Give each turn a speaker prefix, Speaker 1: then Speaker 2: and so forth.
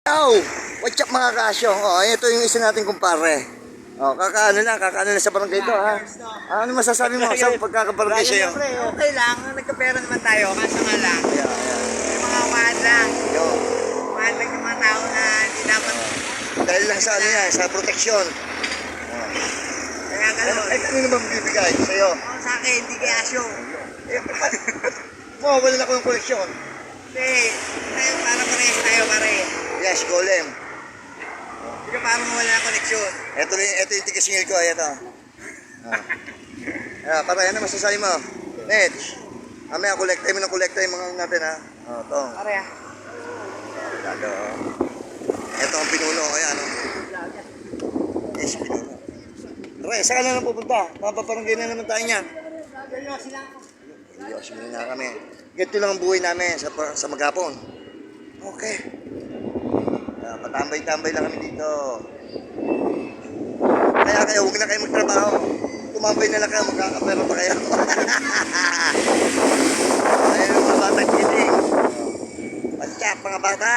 Speaker 1: Ow! What's up mga kasyo? Oh, ito yung isa nating kumpare. Oh, kakaano lang sa barangay ito, ha? Ano masasabi mo sa pagkakabarangay sa'yo?
Speaker 2: Okay lang, nagkapera naman tayo, kaso nga lang. May mga mahal lang.
Speaker 1: Yo.
Speaker 2: Mahal lang yung mga tao na hindi dapat.
Speaker 1: Dahil lang sa ano yan, sa proteksyon.
Speaker 2: Kaya gano'n.
Speaker 1: Ay, kanino ba magbibigay sa'yo?
Speaker 2: Ako sa akin, hindi kay Asyo.
Speaker 1: Mawawalan ako ng koleksyon.
Speaker 2: Hindi, para parehas tayo pare.
Speaker 1: Yes, golem.
Speaker 2: Hindi ka para mawala ng koneksyon.
Speaker 1: Ito yung tigasingil ko, ayan o. Para yan na masasabi mo. Nedge. Mamaya, kolekta mo ng kolekta yung mga natin, ha? O, ito.
Speaker 2: Pare ah.
Speaker 1: Lalo. Ito ang pinuno, ayan o. Yes, pinuno. Tara, saan ka na lang pupunta? Papaparangay na naman tayo niya.
Speaker 2: Seryosi lang.
Speaker 1: Seryosi na kami. Ganito lang ang buhay namin sa maghapon. Okay. Patambay-tambay lang kami dito. Kaya huwag na kayo magtrabaho. Tumambay na lang kayo, magkakapera pa kayo. Ayun yung mga batang kiting. What's up mga bata?